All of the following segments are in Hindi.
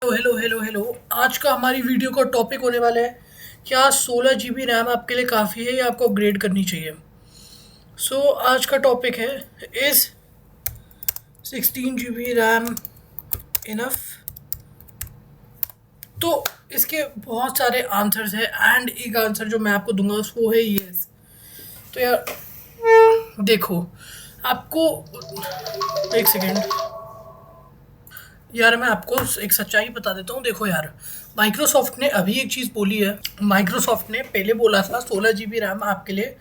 Hello hello hello hello. आज का हमारी वीडियो का टॉपिक होने वाला है, क्या 16 GB रैम आपके लिए काफ़ी है या आपको अपग्रेड करनी चाहिए। आज का टॉपिक है, इज़ 16 GB रैम इनफ। तो इसके बहुत सारे आंसर्स हैं एंड एक आंसर जो मैं आपको दूंगा वो है येस। तो यार देखो, आपको एक सेकेंड, यार मैं आपको एक सच्चाई बता देता हूँ। देखो यार, माइक्रोसॉफ्ट ने अभी एक चीज़ बोली है। माइक्रोसॉफ्ट ने पहले बोला था 16 GB रैम आपके लिए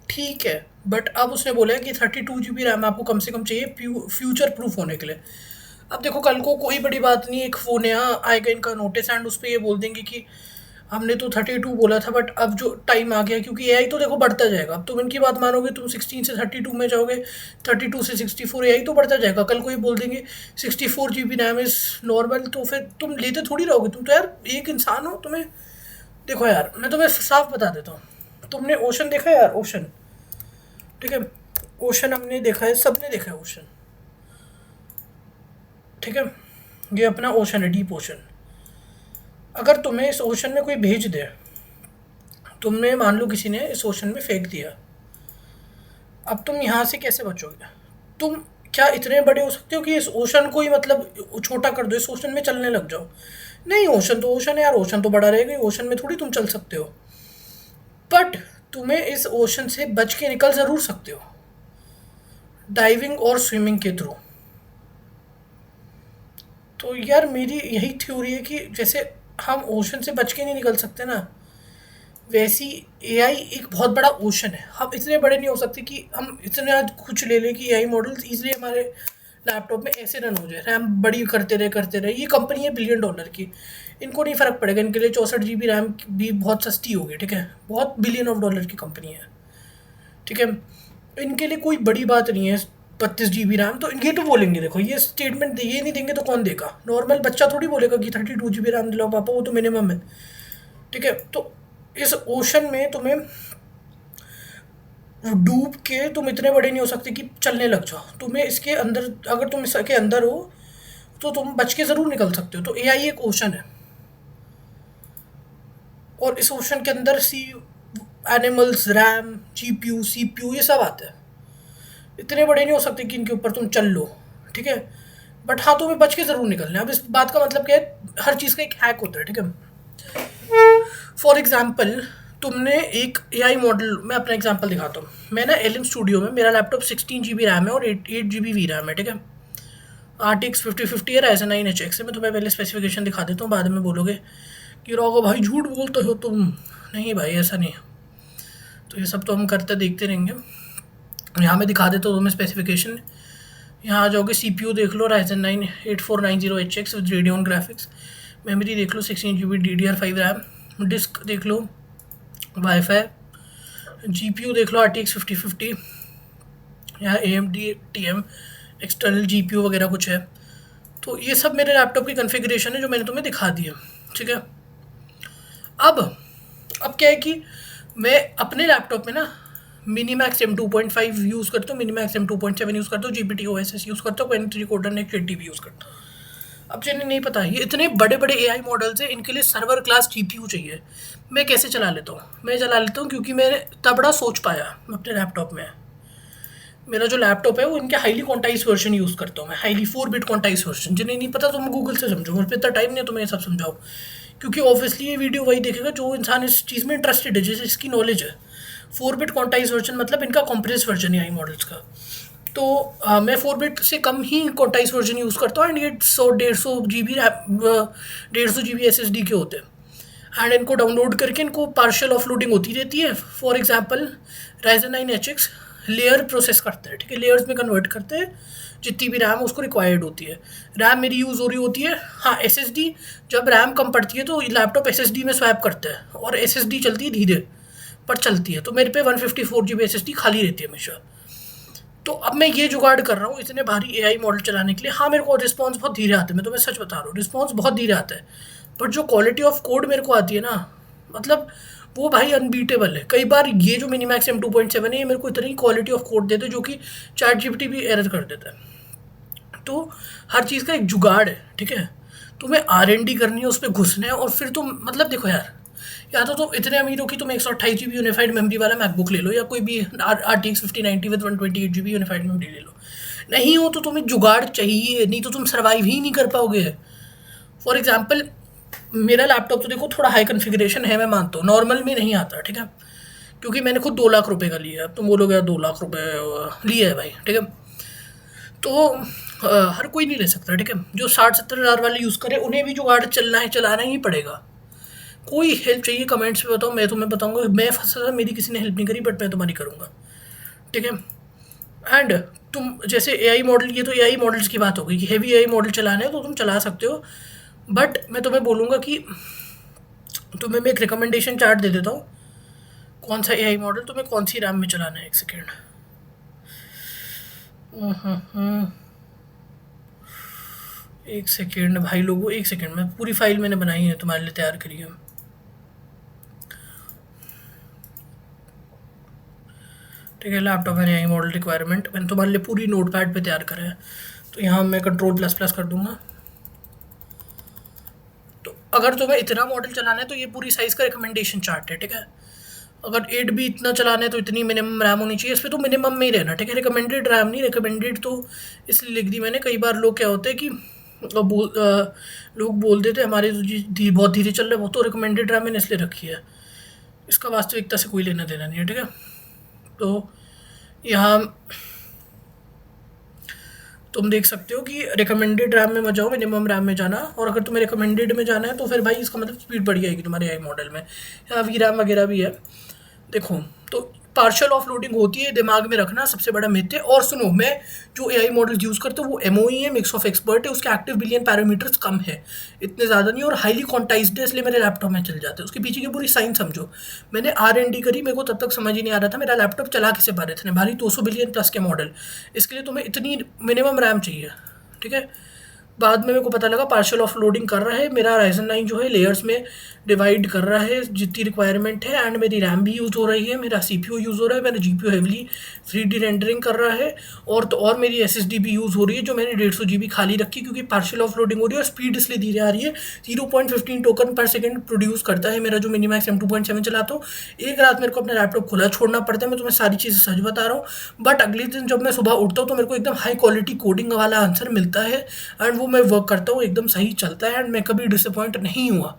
ठीक है, बट अब उसने बोला है कि 32 GB रैम आपको कम से कम चाहिए फ्यूचर प्रूफ होने के लिए। अब देखो, कल को कोई बड़ी बात नहीं, एक फ़ोन नया आएगा इनका नोटिस एंड उस पर ये बोल देंगे कि हमने तो 32 बोला था, बट अब जो टाइम आ गया, क्योंकि एआई तो देखो बढ़ता जाएगा। अब तुम इनकी बात मानोगे, तुम 16 से 32 में जाओगे, 32 से 64, एआई तो बढ़ता जाएगा। कल को ये बोल देंगे 64 GB रैम इज़ नॉर्मल, तो फिर तुम लेते थोड़ी रहोगे। तुम तो यार एक इंसान हो, तुम्हें देखो यार, मैं तुम्हें साफ बता देता हूँ। तुमने ओशन देखा है यार, ओशन, ठीक है, ओशन हमने देखा है, सबने देखा है ओशन, ठीक है। ये अपना ओशन है, डीप ओशन। अगर तुम्हें इस ओशन में कोई भेज दे, तुमने मान लो किसी ने इस ओशन में फेंक दिया, अब तुम यहाँ से कैसे बचोगे? तुम क्या इतने बड़े हो सकते हो कि इस ओशन को ही मतलब छोटा कर दो, इस ओशन में चलने लग जाओ? नहीं, ओशन तो ओशन है यार, ओशन तो बड़ा रहेगा, ओशन में थोड़ी तुम चल सकते हो। बट तुम्हें इस ओशन से बच के निकल ज़रूर सकते हो, डाइविंग और स्विमिंग के थ्रू। तो यार मेरी यही थ्योरी है कि जैसे हम ओशन से बच के नहीं निकल सकते ना, वैसी एआई एक बहुत बड़ा ओशन है। हम इतने बड़े नहीं हो सकते कि हम इतना कुछ ले लें कि एआई मॉडल्स इजीली हमारे लैपटॉप में ऐसे रन हो जाए, रैम बड़ी करते रहे। ये कंपनी है $1 बिलियन की, इनको नहीं फ़र्क पड़ेगा। इनके लिए 64 GB रैम भी बहुत सस्ती होगी, ठीक है, बहुत $1 बिलियन की कंपनी है, ठीक है। इनके लिए कोई बड़ी बात नहीं है 32 GB रैम। तो ये तो बोलेंगे, देखो ये स्टेटमेंट ये नहीं देंगे तो कौन देगा? नॉर्मल बच्चा थोड़ी बोलेगा कि 32 GB रैम दिलाओ पापा, वो तो मिनिमम है, ठीक है। तो इस ओशन में तुम्हें डूब के तुम इतने बड़े नहीं हो सकते कि चलने लग जाओ। तुम्हें इसके अंदर, अगर तुम इसके अंदर हो तो तुम बच के ज़रूर निकल सकते हो। तो एआई एक ओशन है, और इस ओशन के अंदर सी एनिमल्स, रैम, जीपीयू, सीपीयू, ये सब आते हैं। इतने बड़े नहीं हो सकते कि इनके ऊपर तुम चल लो, ठीक है। बट हाँ, तुम्हें बच के ज़रूर निकलना है। अब इस बात का मतलब क्या है, हर चीज़ का एक हैक होता है, ठीक है। फॉर एग्जाम्पल, तुमने एक एआई मॉडल, मैं अपना एग्जांपल दिखाता हूँ। मैं ना एलिम स्टूडियो में, मेरा लैपटॉप 16 GB रैम है और 8 GB वी रैम है, ठीक है। RTX 5050 है, Ryzen 9 HX है। मैं तुम्हें पहले स्पेसिफिकेशन दिखा देता हूँ, बाद में बोलोगे कि रोगो भाई झूठ बोलते हो तुम। नहीं भाई, ऐसा नहीं। तो ये सब तो हम करते देखते रहेंगे। यहाँ मैं दिखा देता हूँ तुम्हें स्पेसिफिकेशन। यहाँ आ जाओगे, CPU देख लो, Ryzen 9 8490 HX with Radeon graphics. Memory देख लो, 16 GB DDR5 रैम। डिस्क देख लो, वाईफाई। जीपीयू देख लो, RTX 5050, यहाँ AMD TM एक्सटर्नल जीपीयू वगैरह कुछ है। तो ये सब मेरे लैपटॉप की कॉन्फ़िगरेशन है जो मैंने तुम्हें दिखा दी है, ठीक है। अब अब क्या है कि मैं अपने लैपटॉप में ना मिनीमैक्स M2.5 यूज़ करता हूँ, मिनीमैक्स M2.7 यूज़ करता हूँ, GPT OSS यूज़ करता हूँ, Quality coder next 8 TB use करता हूँ। अब जिन्हें नहीं पता, ये इतने बड़े बड़े एआई मॉडल्स हैं, इनके लिए सर्वर क्लास जीपीयू चाहिए। मैं कैसे चला लेता हूँ? मैं चला लेता हूँ क्योंकि मैंने तबड़ा सोच पाया अपने लैपटॉप में। मेरा जो लैपटॉप है वो इनके हाईली क्वांटाइज वर्जन यूज़ करता हूँ मैं, हाईली 4 बिट क्वांटाइज वर्जन। जिन्हें नहीं पता तुम गूगल से समझो, मेरे पे इतना टाइम नहीं है तुम्हें ये सब समझाओ, क्योंकि ऑब्वियसली ये वीडियो वही देखेगा जो इंसान इस चीज़ में इंटरेस्टेड है, जिसे इसकी नॉलेज है। 4 बिट क्वांटाइज वर्जन मतलब इनका कॉम्प्रेस वर्जन है आई मॉडल्स का। तो मैं 4 बिट से कम ही क्वांटाइज वर्जन यूज़ करता हूँ एंड ये 100-150 GB 150 GB SSD के होते हैं। एंड इनको डाउनलोड करके इनको पार्शियल ऑफलोडिंग होती रहती है। For example, Ryzen 9 HX layer process करते हैं, ठीक है, लेयर्स में कन्वर्ट करते हैं जितनी भी रैम उसको रिक्वायर्ड होती है। रैम मेरी यूज़ हो रही होती है, हाँ SSD, जब रैम कम पड़ती है तो लैपटॉप SSD में स्वैप करता है, और SSD चलती है धीरे पर चलती है। तो मेरे पे 154 GB SSD खाली रहती है हमेशा। तो अब मैं ये जुगाड़ कर रहा हूँ इतने भारी एआई मॉडल चलाने के लिए। हाँ, मेरे को रिस्पॉन्स बहुत धीरे आता है, मैं तुम्हें सच बता रहा हूँ, रिस्पॉन्स बहुत धीरे आता है। बट जो क्वालिटी ऑफ कोड मेरे को आती है ना, मतलब वो भाई अनबीटेबल है। कई बार ये जो मिनीमैक्स M2.7 है, ये मेरे को इतनी क्वालिटी ऑफ कोड देते जो कि चैट जीपीटी भी एरर कर देता है। तो हर चीज़ का एक जुगाड़ है, ठीक है। तुम्हें R&D करनी है, उस पर घुसना है, और फिर तुम मतलब देखो यार, या तो तुम इतने अमीर हो कि तुम 128 GB यूनिफाइड मेमोरी वाला मैकबुक ले लो, या कोई भी RTX 5090 with 128 GB unified memory ले लो। नहीं हो तो तुम्हें जुगाड़ चाहिए, नहीं तो तुम सर्वाइव ही नहीं कर पाओगे। फॉर एग्जाम्पल, मेरा लैपटॉप तो देखो थोड़ा हाई कन्फिग्रेशन है, मैं मानता हूँ, नॉर्मल में नहीं आता, ठीक है, क्योंकि मैंने खुद 2 लाख रुपए का लिया है। अब तुम बोलोगे यार 2 लाख रुपए लिया है भाई, ठीक है, तो हर कोई नहीं ले सकता, ठीक है। जो 60-70 हज़ार वाले यूज़ करे उन्हें भी जुगाड़ चलना है, चलाना ही पड़ेगा। कोई हेल्प चाहिए कमेंट्स में बताओ, मैं तुम्हें बताऊंगा। मैं फंसा था, मेरी किसी ने हेल्प नहीं करी, बट मैं तुम्हारी करूँगा, ठीक है। एंड तुम जैसे एआई मॉडल, ये तो एआई मॉडल्स की बात हो गई कि हैवी एआई मॉडल चलाना है तो तुम चला सकते हो, बट मैं तुम्हें बोलूँगा कि तुम्हें मैं एक रिकमेंडेशन चार्ट दे देता हूँ, कौन सा एआई मॉडल तुम्हें कौन सी रैम में चलाना है। एक सेकेंड, एक सेकेंड भाई लोगों, एक सेकेंड, मैं पूरी फाइल मैंने बनाई है तुम्हारे लिए, तैयार करी है, ठीक है। लैपटॉप है एआई मॉडल रिक्वायरमेंट, मैंने तुम्हारे लिए पूरी नोट पैड पर तैयार करा है। तो यहाँ मैं Ctrl++ कर दूंगा। तो अगर तुम्हें इतना मॉडल चलाना है तो ये पूरी साइज़ का रिकमेंडेशन चार्ट है, ठीक है। अगर 8 भी इतना चलाना है तो इतनी मिनिमम रैम होनी चाहिए, इस पर तो मिनिमम में ही रहना, ठीक है। रिकमेंडेड रैम नहीं, रिकमेंडेड तो इसलिए लिख दी मैंने। कई बार लोग क्या होते हैं कि लोग बोल देते हैं हमारे तो बहुत धीरे चल रहा है, वो तो रिकमेंडेड रैम मैंने इसलिए रखी है, इसका वास्तविकता से कोई लेना देना नहीं है, ठीक है। तो यहाँ तुम देख सकते हो कि रिकमेंडेड रैम में मत जाओ, मिनिमम रैम में जाना। और अगर तुम्हें रिकमेंडेड में जाना है तो फिर भाई इसका मतलब स्पीड बढ़ जाएगी तुम्हारे आई मॉडल में। यहाँ वी रैम वगैरह भी है, देखो। तो पार्शियल ऑफलोडिंग होती है, दिमाग में रखना, सबसे बड़ा मिथ है। और सुनो, मैं जो एआई मॉडल यूज़ करता हूँ वो एमओई है, मिक्स ऑफ एक्सपर्ट है, उसके एक्टिव बिलियन पैरामीटर्स कम है, इतने ज़्यादा नहीं, और हाईली क्वांटाइज्ड है, इसलिए मेरे लैपटॉप में चल जाते हैं। उसके पीछे की पूरी साइंस समझो। मैंने R&D करी, मेरे को तब तक समझ ही नहीं आ रहा था मेरा लैपटॉप चला किसे पा रहे थे भारी 200 बिलियन प्लस के मॉडल। इसके लिए तुम्हें इतनी मिनिमम रैम चाहिए, ठीक है। बाद में मेरे को पता लगा पार्शियल ऑफ लोडिंग कर रहा है, मेरा राइजन 9 जो है लेयर्स में डिवाइड कर रहा है जितनी रिक्वायरमेंट है, एंड मेरी रैम भी यूज़ हो रही है, मेरा सीपीयू यूज़ हो रहा है, मेरा जीपीयू हेवली 3D रेंडरिंग कर रहा है, और तो और मेरी एसएसडी भी यूज़ हो रही है, जो मैंने 150 GB खाली रखी, क्योंकि पार्शियल ऑफ लोडिंग हो रही है और स्पीड इसलिए धीरे आ रही है। 0.15 टोकन पर सेकंड प्रोड्यूस करता है मेरा जो मिनीमैक्स M2.7 चलाता हूँ। एक रात मेरे को अपना लैपटॉप खुला छोड़ना पड़ता है, मैं तुम्हें सारी चीज़ें सच बता रहा हूँ। बट अगले दिन जब मैं सुबह उठता हूँ तो मेरे को एकदम हाई क्वालिटी कोडिंग वाला आंसर मिलता है, एंड वो मैं वर्क करता हूँ, एकदम सही चलता है, एंड मैं कभी डिसअपॉइंट नहीं हुआ।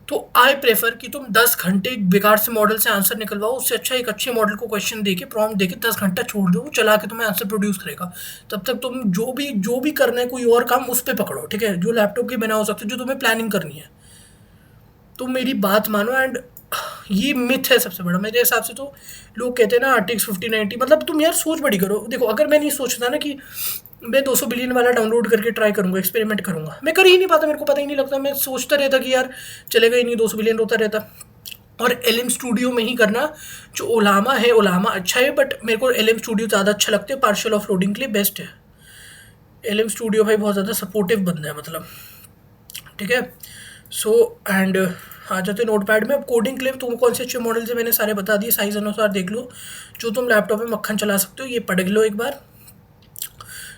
तो आई प्रेफर कि तुम 10 घंटे एक बेकार से मॉडल से आंसर निकलवाओ, उससे अच्छा एक अच्छे मॉडल को क्वेश्चन देके प्रॉम्प्ट देके 10 घंटा छोड़ दो, वो चला के तुम्हें आंसर प्रोड्यूस करेगा। तब तक तुम जो भी करना है कोई और काम उस पर पकड़ो, ठीक है, जो लैपटॉप के बिना हो सकते, जो तुम्हें प्लानिंग करनी है। तो मेरी बात मानो, एंड ये मिथ है सबसे बड़ा मेरे हिसाब से। तो लोग कहते हैं ना RTX 5090, मतलब तुम यार सोच बड़ी करो। देखो, अगर मैं नहीं सोचता ना कि मैं 200 बिलियन वाला डाउनलोड करके ट्राई करूंगा, एक्सपेरिमेंट करूंगा, मैं कर ही नहीं पाता, मेरे को पता ही नहीं लगता। मैं सोचता रहता कि यार चलेगा ही नहीं, 200 बिलियन रोता रहता। और LM स्टूडियो में ही करना, जो ओलामा है, ओलामा अच्छा है, बट मेरे को LM स्टूडियो ज़्यादा अच्छा लगता है, पार्शियल ऑफ लोडिंग के लिए बेस्ट है। LM स्टूडियो भाई बहुत ज़्यादा सपोर्टिव बंदा है, मतलब, ठीक है। सो एंड आ जाते हैं नोट पैड में। अब कोडिंग के लिए तुम कौन से अच्छे मॉडल से मैंने सारे बता दिए, साइज अनुसार देख लो, जो तुम लैपटॉप में मक्खन चला सकते हो, ये पढ़ लो एक बार।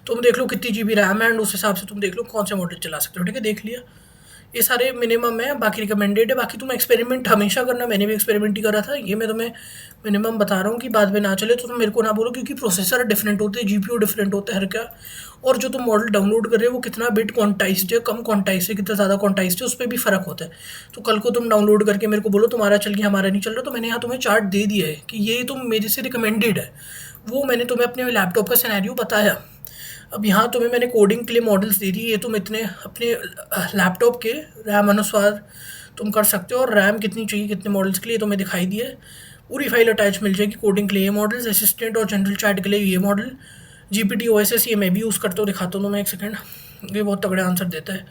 तुम देख लो कितनी GB रैम है, एंड उस हिसाब से तुम देख लो कौन से मॉडल चला सकते हो, ठीक है। देख लिया, ये सारे मिनिमम है, बाकी रिकमेंडेड है। बाकी तुम एक्सपेरिमेंट हमेशा करना, मैंने भी एक्सपेरिमेंट ही करा था, ये मैं तुम्हें मिनिमम बता रहा हूँ कि बाद में ना चले तो तुम मेरे को ना बोलो, क्योंकि प्रोसेसर डिफरेंट होते हैं, जीपीयू डिफरेंट होता है हर का, और जो तुम मॉडल डाउनलोड कर रहे हो वो कितना बिट क्वांटाइज्ड है, कम क्वांटाइज्ड है, कितना ज़्यादा क्वांटाइज्ड है, उस पर भी फ़र्क होता है। तो कल को तुम डाउनलोड करके मेरे को बोलो तुम्हारा चल गया हमारा नहीं चल रहा, तो मैंने यहाँ तुम्हें चार्ट दे दिया है कि ये तुम मेरे से रिकमेंडेड है, वो मैंने तुम्हें अपने लैपटॉप का सिनेरियो बताया। अब यहाँ तुम्हें मैंने कोडिंग के लिए मॉडल्स दे दी, ये तुम इतने अपने लैपटॉप के रैम अनुसार तुम कर सकते हो, और रैम कितनी चाहिए कितने मॉडल्स के लिए तुम्हें दिखाई दिया है। पूरी फाइल अटैच मिल जाएगी। कोडिंग के लिए ये मॉडल्स, असिस्टेंट और जनरल चैट के लिए ये मॉडल, GPT OSS ये मैं भी यूज़ करता हूँ, दिखाता हूँ तुम्हें एक सेकेंड। ये बहुत तगड़े आंसर देता है,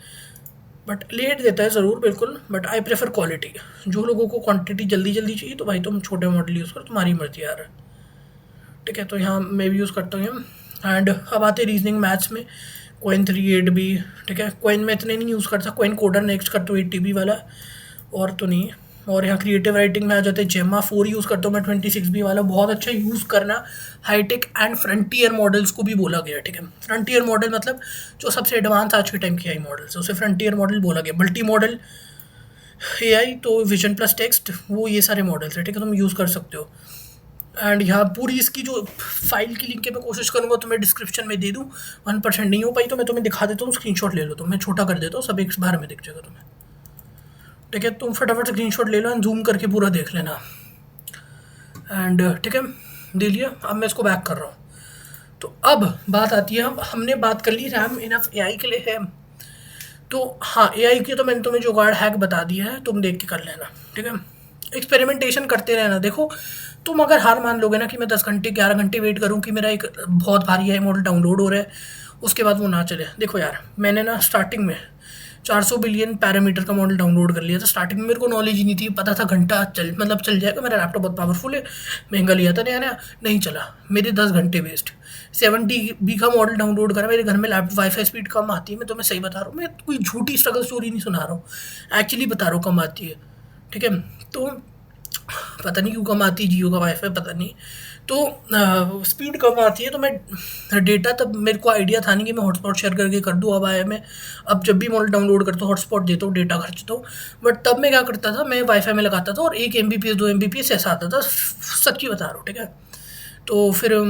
बट लेट देता है ज़रूर, बिल्कुल, बट आई प्रेफर क्वालिटी। जो लोगों को क्वांटिटी जल्दी जल्दी चाहिए तो भाई तुम छोटे मॉडल यूज़ करो, तुम्हारी मर्जी यार, ठीक है। तो यहाँ मैं भी यूज़ करता हूँ। एंड अब आते रीजनिंग मैथ्स में, कोइन 3 8B, ठीक है। कोइन में इतने नहीं यूज़ करता, कोइन कोडर नेक्स्ट करता हूँ 8 TB वाला, और तो नहीं। और यहाँ क्रिएटिव राइटिंग में आ जाते हैं। जेमा 4 यूज़ करता हूँ मैं 26B वाला, बहुत अच्छा यूज़ करना। हाईटेक एंड फ्रंटियर मॉडल्स को भी बोला गया, ठीक है। फ्रंटियर मॉडल मतलब जो सबसे एडवांस आज के टाइम की आई मॉडल्स है उसे फ्रंटियर मॉडल बोला गया। मल्टी मॉडल AI तो विजन प्लस टेक्स्ट, वो ये सारे मॉडल्स है, ठीक है, तुम यूज़ कर सकते हो। एंड यहाँ पूरी इसकी जो फाइल की लिंक है मैं कोशिश करूँगा तुम्हें डिस्क्रिप्शन में दे दूँ। 1% नहीं हो पाई तो मैं तुम्हें दिखा देता हूँ, स्क्रीनशॉट ले लो, तो मैं छोटा कर देता हूँ, सब एक बार में दिख जाएगा तुम्हें, ठीक है। तुम फटाफट स्क्रीनशॉट ले लो एंड जूम करके पूरा देख लेना। एंड ठीक है, दे लिया। अब मैं इसको बैक कर रहा हूँ। तो अब बात आती है, हमने बात कर ली रैम इनफ AI के लिए है। तो हाँ, AI की तो मैंने तुम्हें जुगाड़ हैक बता दिया है, तुम देख के कर लेना, ठीक है। एक्सपेरिमेंटेशन करते रहना। देखो तुम अगर हार मान लोगे ना कि मैं 10 घंटे 11 घंटे वेट करूँ कि मेरा एक बहुत भारी AI मॉडल डाउनलोड हो रहा है, उसके बाद वो ना चले। देखो यार, मैंने ना स्टार्टिंग में 400 बिलियन पैरामीटर का मॉडल डाउनलोड कर लिया था। स्टार्टिंग में मेरे को नॉलेज ही नहीं थी, पता था घंटा चल जाएगा, मेरा लैपटॉप बहुत पावरफुल है, महंगा लिया था नया नया, नहीं चला, मेरे 10 घंटे वेस्ट। 70B का मॉडल डाउनलोड करा, मेरे घर में लैपटॉप वाईफाई स्पीड कम आती है, मैं तुम्हें सही बता रहा हूँ, मैं कोई झूठी स्ट्रगल स्टोरी नहीं सुना रहा हूँ, एक्चुअली बता रहा हूँ कम आती है, ठीक है। तो पता नहीं क्यों कम आती है, जियो का वाईफाई पता नहीं, तो स्पीड कम आती है, तो मैं डेटा, तब मेरे को आइडिया था नहीं कि मैं हॉटस्पॉट शेयर करके कर दूँ। अब आया मैं, अब जब भी मॉडल डाउनलोड करता हूँ हॉटस्पॉट देता हूँ, डेटा खर्चता हूँ, बट तब मैं क्या करता था, मैं वाईफाई में लगाता था और 1 MBPS 2 MBPS ऐसा आता था, सच्ची बता रहा हूँ, ठीक है। तो फिर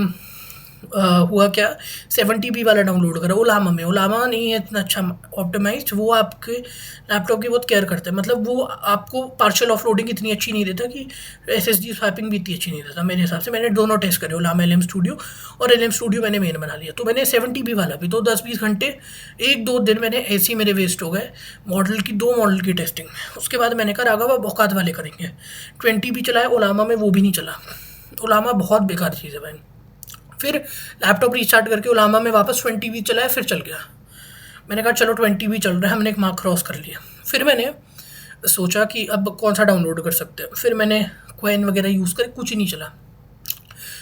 हुआ क्या, 70B वाला डाउनलोड करा ओलामा में। ओलामा नहीं है इतना अच्छा ऑप्टिमाइज्ड, वो आपके लैपटॉप की बहुत केयर करता है, मतलब वो आपको पार्शियल ऑफलोडिंग इतनी अच्छी नहीं देता कि SSD स्वैपिंग भी इतनी अच्छी नहीं देता मेरे हिसाब से। मैंने दोनों टेस्ट करे, ओलामा LM स्टूडियो और LM स्टूडियो मैंने मेन बना लिया। तो मैंने 70B वाला भी, तो 10-20 घंटे 1-2 दिन मैंने ऐसे ही मेरे वेस्ट हो गए मॉडल की, 2 मॉडल की टेस्टिंग में। उसके बाद मैंने कहा राघव अब औकात वाले करेंगे। 20B चलाया ओलामा में, वो भी नहीं चला। ओलामा बहुत बेकार चीज़ है भाई। फिर लैपटॉप रिस्टार्ट करके ओलामा में वापस 20B चलाया, फिर चल गया। मैंने कहा चलो 20B चल रहा है, हमने एक मार्क क्रॉस कर लिया। फिर मैंने सोचा कि अब कौन सा डाउनलोड कर सकते हैं, फिर मैंने क्वेन वगैरह यूज़ कर, कुछ ही नहीं चला।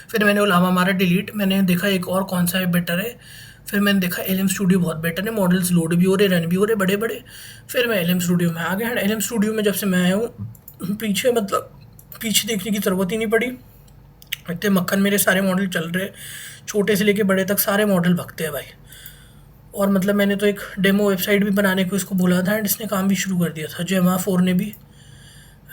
फिर मैंने ओलामा मारा डिलीट, मैंने देखा एक और कौन सा है बेटर है। फिर मैंने देखा LM स्टूडियो बहुत बेटर है, मॉडल्स लोड भी हो रहे, रन भी हो रहे बड़े बड़े। फिर मैं LM स्टूडियो में आ गया। LM स्टूडियो में जब से मैं आया हूँ, पीछे मतलब पीछे देखने की ज़रूरत ही नहीं पड़ी, इतने मक्खन मेरे सारे मॉडल चल रहे, छोटे से लेके बड़े तक सारे मॉडल भगते हैं भाई। और मतलब मैंने तो एक डेमो वेबसाइट भी बनाने को इसको बोला था एंड इसने काम भी शुरू कर दिया था, जेमा 4 ने भी।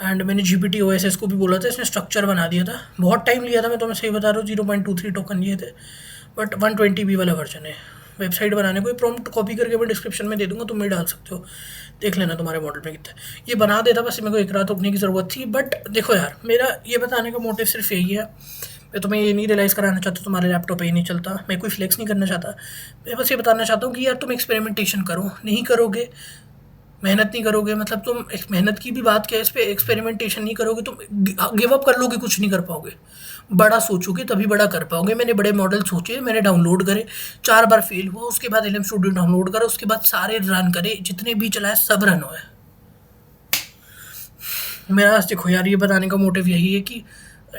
एंड मैंने GPT OSS को भी बोला था, इसने स्ट्रक्चर बना दिया था। बहुत टाइम लिया था, मैं तुम्हें सही बता रहा हूँ, 0.23 टोकन लिए थे, बट 120B वाला वर्जन है। वेबसाइट बनाने को प्रॉम्प्ट कॉपी करके मैं डिस्क्रिप्शन में दे दूंगा, तुम भी डाल सकते हो, देख लेना तुम्हारे मॉडल में कितना है। ये बना देता, बस मेरे को एक रात रुकने की ज़रूरत थी। बट देखो यार, मेरा ये बताने का मोटिव सिर्फ यही है, मैं तुम्हें ये नहीं रियलाइज़ कराना चाहता तुम्हारे लैपटॉप पे ही नहीं चलता, मैं कोई फ्लेक्स नहीं करना चाहता, मैं बस ये बताना चाहता हूँ कि यार तुम एक्सपेरिमेंटेशन करो। नहीं करोगे, मेहनत नहीं करोगे, मतलब तुम मेहनत की भी बात क्या है, इस पर एक्सपेरिमेंटेशन नहीं करोगे, तुम गिव अप कर लोगे, कुछ नहीं कर पाओगे। बड़ा सोचोगे तभी बड़ा कर पाओगे। मैंने बड़े मॉडल सोचे, मैंने डाउनलोड करे, 4 बार फेल हुआ, उसके बाद LM स्टूडियो डाउनलोड करा, उसके बाद सारे रन करे, जितने भी चलाए सब रन हुए। मेरा देखो यार, ये बताने का मोटिव यही है कि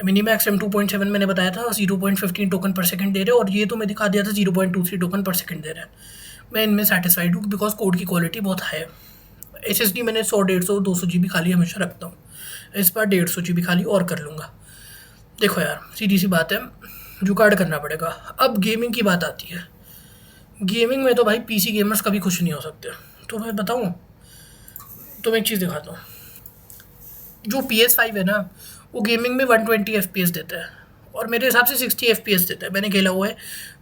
मिनीमैक्स M2.7 मैंने बताया था 0.15 टोकन पर सेकंड दे रहे, और ये तो मैं दिखा दिया था 0.23 टोकन पर सेकंड दे रहे हैं। मैं इनमें सेटिस्फाइड हूँ बिकॉज कोड की क्वालिटी बहुत हाई है। SSD मैंने 100, 150, 200 GB खाली हमेशा रखता हूँ, इस बार 150 GB खाली और कर लूँगा। देखो यार, सीधी सी बात है, जुगाड़ करना पड़ेगा। अब गेमिंग की बात आती है, गेमिंग में तो भाई PC गेमर्स कभी खुश नहीं हो सकते। तो मैं बताऊँ, तो मैं एक चीज़ दिखाता हूँ, जो PS5 है ना, वो गेमिंग में 120 FPS देता है और मेरे हिसाब से 60 FPS देता है, मैंने खेला हुआ है।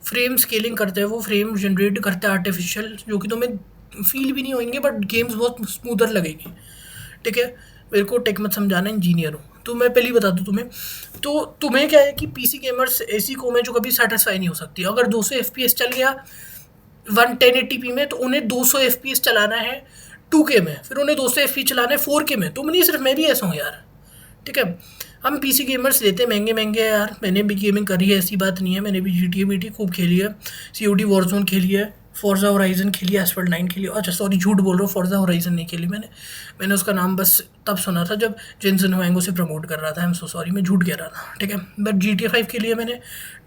फ्रेम स्केलिंग करते हैं, वो फ्रेम जनरेट करता है आर्टिफिशियल, जो कि तुम्हें फील भी नहीं होंगे, बट गेम्स बहुत स्मूदर लगेगी, ठीक है। मेरे को टेक मत समझाना, इंजीनियर हूँ, तो मैं पहले ही बता दूँ तुम्हें। तो तुम्हें क्या है कि PC गेमर्स ऐसी कौम है जो कभी सेटिस्फाई नहीं हो सकती। अगर 200 FPS चल गया 1080p में, तो उन्हें 200 FPS चलाना है 2K में, फिर उन्हें 200 FPS चलाना है 4K में। तुम नहीं, सिर्फ मैं भी ऐसा हूँ यार, ठीक है। हम PC गेमर्स लेते हैं महंगे महंगे यार, मैंने भी गेमिंग करी है, ऐसी बात नहीं है, मैंने भी GTA खूब खेली है, COD वॉरजोन खेली है, फोर्जा होराइजन खेली, एसफल्ट 9 खेली। अच्छा सॉरी, झूठ बोल रहा हूँ, फोर्जा होराइजन नहीं खेली मैंने उसका नाम बस तब सुना था जब जेंसन हुआंग से प्रमोट कर रहा था। आई एम सो सॉरी, मैं झूठ कह रहा था, ठीक है। बट GTA 5 के लिए मैंने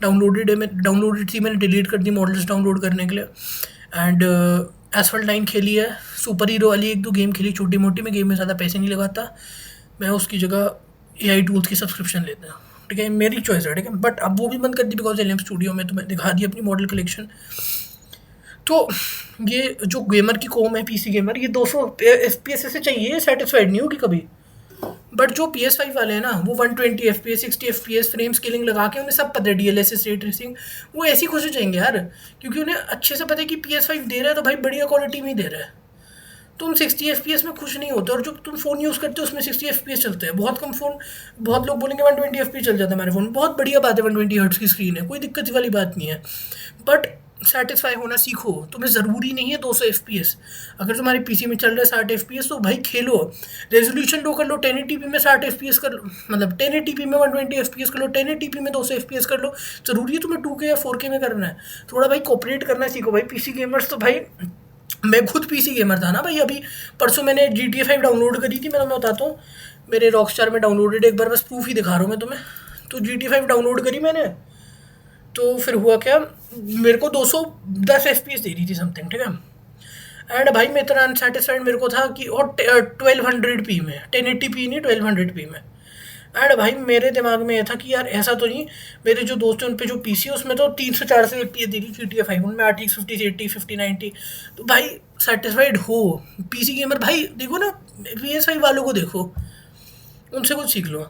डाउनलोडेड थी, मैंने डिलीट कर दी मॉडल्स डाउनलोड करने के लिए। एंड एसफल्ट 9 खेली है, सुपर हीरो वाली 1-2 गेम खेली छोटी मोटी, मैं गेम में ज़्यादा पैसे नहीं लगाता। मैं उसकी जगह एआई टूल्स की सब्सक्रिप्शन लेता हूँ, ठीक है, मेरी चॉइस है, ठीक है, बट अब वो भी बंद कर दी बिकॉज एलियम स्टूडियो में तो मैं दिखा दी अपनी मॉडल कलेक्शन। तो ये जो गेमर की कौम है, पीसी गेमर, ये 200 एफपीएस से चाहिए, सेटिस्फाइड नहीं होगी कभी। बट जो PS5 वाले हैं ना, वो 120 FPS 60 FPS फ्रेम स्केलिंग लगा के, उन्हें सब पता है DLSS रे ट्रेसिंग, वो ऐसी खुश हो जाएंगे यार, क्योंकि उन्हें अच्छे से पता है कि PS5 दे रहा है तो भाई बढ़िया क्वालिटी में ही दे रहा है। तुम 60 FPS में खुश नहीं होते, और जो तुम फ़ोन यूज़ करते हो उसमें 60 FPS चलते हैं, बहुत कम फ़ोन, बहुत लोग बोलेंगे 120 FPS चल जाता है हमारे फ़ोन, बहुत बढ़िया बात है, 120 हर्ट्ज़ की स्क्रीन है, कोई दिक्कत वाली बात नहीं है। बट सेटिस्फाई होना सीखो, तुम्हें ज़रूरी नहीं है 200 FPS। अगर तुम्हारे पीसी में चल रहा है 60 FPS तो भाई खेलो, रेजोल्यूशन लो कर लो, 1080p में 60 FPS कर लो, मतलब 1080p में 120 FPS कर लो, 1080p में 200 FPS कर लो। ज़रूरी है तुम्हें 2K या 4K में करना है? थोड़ा भाई कोऑपरेट करना सीखो भाई, पीसी गेमर्स तो भाई, मैं खुद पीसी गेमर था ना भाई। अभी परसों मैंने GTA 5 डाउनलोड करी थी, मैं बताता हूँ, मेरे रॉकस्टार में डाउनलोडेड, एक बार बस प्रूफ ही दिखा रहा हूँ मैं तुम्हें। तो GTA 5 डाउनलोड करी मैंने, तो फिर हुआ क्या, मेरे को 210 FPS दे रही थी समथिंग, ठीक है। एंड भाई मैं इतना अनसेटिस्फाइड मेरे को था कि, और 1200p में, 1080p नहीं 1200p में। एंड भाई मेरे दिमाग में ये था कि यार ऐसा तो नहीं, मेरे जो दोस्त हैं उन पे जो पीसी है उसमें तो 300-400 FPS दे रही GTA 5, उनमें RTX 5080 5090। तो भाई सेटिस्फाइड हो, पीसी गेमर भाई देखो ना, PS5 वालों को देखो, उनसे कुछ सीख लो।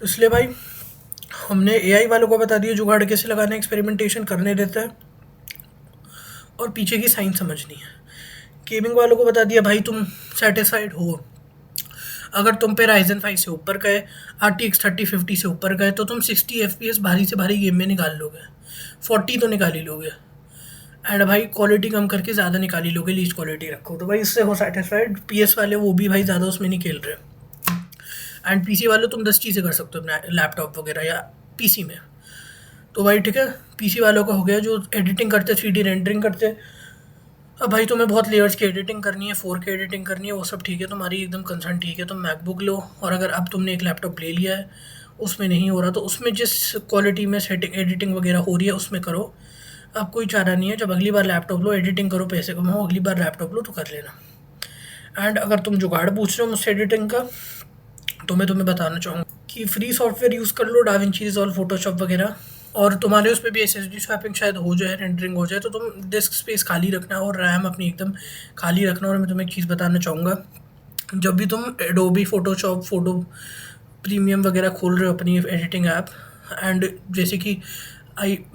तो इसलिए भाई हमने एआई वालों को बता दिया जुगाड़ कैसे लगाना है, एक्सपेरिमेंटेशन करने देता है, और पीछे की साइंस समझनी है। गेमिंग वालों को बता दिया भाई, तुम सेटिस्फाइड हो, अगर तुम पे Ryzen 5 से ऊपर गए, RTX 3050 से ऊपर गए, तो तुम 60 FPS भारी से भारी गेम में निकाल लोगे, 40 तो निकाल ही लोगे। एंड भाई क्वालिटी कम करके ज़्यादा निकाल ही लोगे, लीस्ट क्वालिटी रखो, तो भाई इससे हो सेटिस्फाइड। PS वाले वो भी भाई ज़्यादा उसमें नहीं खेल रहे। एंड पीसी वाले तुम 10 चीज़ें कर सकते हो अपने लैपटॉप वगैरह या पीसी में। तो भाई ठीक है, पीसी वालों का हो गया, जो एडिटिंग करते 3D रेंडरिंग करते। अब भाई तुम्हें बहुत लेयर्स की एडिटिंग करनी है, 4K एडिटिंग करनी है, वो सब ठीक है, तुम्हारी एकदम कंसर्न ठीक है, तुम मैकबुक लो। और अगर अब तुमने एक लैपटॉप ले लिया है, उसमें नहीं हो रहा, तो उसमें जिस क्वालिटी में सेटिंग एडिटिंग वगैरह हो रही है उसमें करो। अब कोई चारा नहीं है, जब अगली बार लैपटॉप लो, एडिटिंग करो, पैसे कमाओ, अगली बार लैपटॉप लो तो कर लेना। एंड अगर तुम जुगाड़ पूछ रहे हो मुझसे एडिटिंग का, तो मैं तुम्हें बताना चाहूँगा कि फ्री सॉफ्टवेयर यूज़ कर लो, डाविंची रिजॉल्व, फोटोशॉप वगैरह, और तुम्हारे उस पर भी SSD स्वैपिंग शायद हो जाए, रेंडरिंग हो जाए, तो तुम डिस्क स्पेस खाली रखना और रैम अपनी एकदम खाली रखना। और मैं तुम्हें एक चीज़ बताना चाहूँगा, जब भी तुम एडोबी फोटोशॉप, फोटो प्रीमियम वगैरह खोल रहे हो अपनी एडिटिंग ऐप, एंड जैसे कि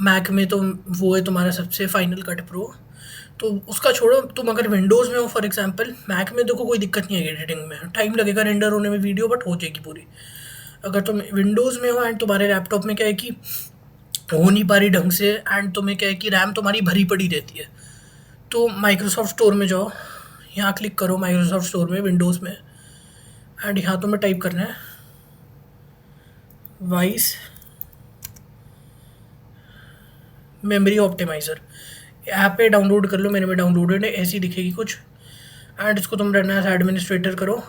मैक में तो वो है तुम्हारा सबसे फाइनल कट प्रो, तो उसका छोड़ो, तुम अगर विंडोज़ में हो फॉर एग्जांपल, मैक में देखो कोई दिक्कत नहीं है एडिटिंग में, टाइम लगेगा रेंडर होने में वीडियो, बट हो जाएगी पूरी। अगर तुम विंडोज़ में हो एंड तुम्हारे लैपटॉप में क्या है कि हो नहीं पा रही ढंग से, एंड तुम्हें क्या है कि रैम तुम्हारी भरी पड़ी रहती है, तो माइक्रोसॉफ्ट स्टोर में जाओ, यहाँ क्लिक करो माइक्रोसॉफ्ट स्टोर में विंडोज़ में, एंड यहाँ तुम्हें टाइप करना है वाइस मेमोरी ऑप्टिमाइज़र। ऐप पे डाउनलोड कर लो, मेरे में डाउनलोडेड है, ऐसी दिखेगी कुछ। एंड इसको तुम रखना है एडमिनिस्ट्रेटर करो।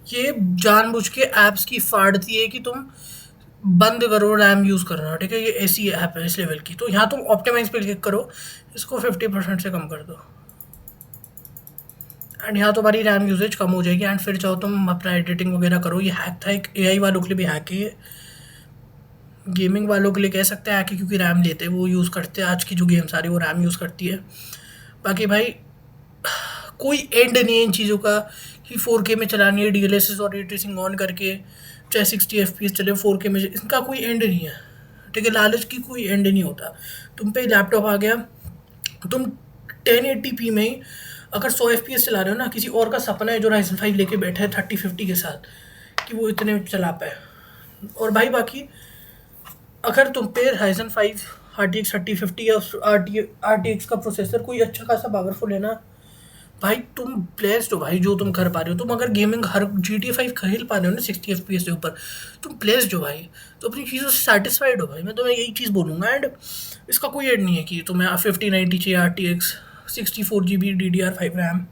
ये जानबूझ के ऐप्स की फाड़ती है कि तुम बंद करो रैम यूज़ करना, ठीक है, ये ऐसी ऐप है इस लेवल की। तो यहाँ तुम ऑप्टिमाइज पे क्लिक करो, इसको 50% से कम कर दो, एंड यहाँ तुम्हारी रैम यूजेज कम हो जाएगी। एंड फिर चाहो तुम अपना एडिटिंग वगैरह करो। ये हैक था एक, एआई वालों के लिए भी हैक है ये, गेमिंग वालों के लिए कह सकते हैं हैक है, क्योंकि रैम लेते हैं वो यूज़ करते हैं, आज की जो गेम सारी वो रैम यूज़ करती है। बाकी भाई कोई एंड नहीं है इन चीज़ों का कि 4K में चलानी है DLSS और रे ट्रेसिंग ऑन करके, चाहे 60 FPS चले 4K में, इसका कोई एंड नहीं है, ठीक है, लालच की कोई एंड नहीं होता। तुम पे लैपटॉप आ गया, तुम 1080p में ही अगर 100 FPS चला रहे हो ना, किसी और का सपना है जो Ryzen 5 लेके बैठा है 3050 के साथ कि वो इतने चला पाए। और भाई बाकी अगर तुम पे Ryzen 5 RTX 3050 या RTX का प्रोसेसर कोई अच्छा खासा पावरफुल है ना, भाई तुम ब्लेस्ड हो भाई, जो तुम कर पा रहे हो। तुम अगर गेमिंग हर GTA 5 खेल पा रहे हो ना 60 FPS से ऊपर, तुम ब्लेस्ड हो भाई, तो अपनी चीज़ों से सेटिस्फाइड हो भाई, मैं तुम्हें यही चीज़ बोलूँगा। एंड इसका कोई एड नहीं है कि तुम्हें 5090 चाहिए RTX, 64 GB DDR5 RAM,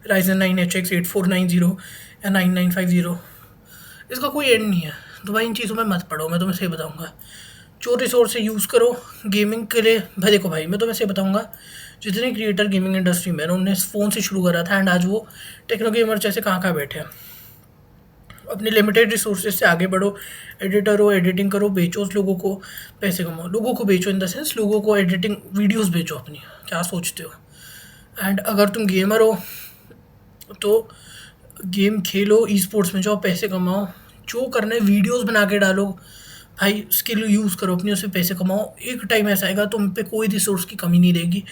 Ryzen 9 HX 8490 या 9950, इसका कोई एंड नहीं है। तो भाई इन चीज़ों में मत पढ़ो, मैं तुम्हें सही बताऊँगा। जो रिसोर्स यूज़ करो गेमिंग के लिए। भाई देखो भाई, मैं तो वैसे बताऊंगा, जितने क्रिएटर गेमिंग इंडस्ट्री में हैं, उन्होंने फ़ोन से शुरू करा था एंड आज वो टेक्नो गेमर जैसे कहाँ कहाँ बैठे हैं। अपने लिमिटेड रिसोर्सेज से आगे बढ़ो, एडिटर हो, एडिटिंग करो, बेचो उस लोगों को, पैसे कमाओ। लोगों को बेचो इन द सेंस, लोगों को एडिटिंग वीडियोस बेचो अपनी। क्या सोचते हो? एंड अगर तुम गेमर हो तो गेम खेलो, ई स्पोर्ट्स में जाओ, पैसे कमाओ, जो करना है वीडियोस बना के डालो भाई, स्किल यूज़ करो अपनी, उससे पैसे कमाओ। एक टाइम ऐसा आएगा तुम पे कोई रिसोर्स की कमी नहीं रहेगी,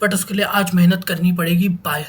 बट उसके लिए आज मेहनत करनी पड़ेगी। बाय।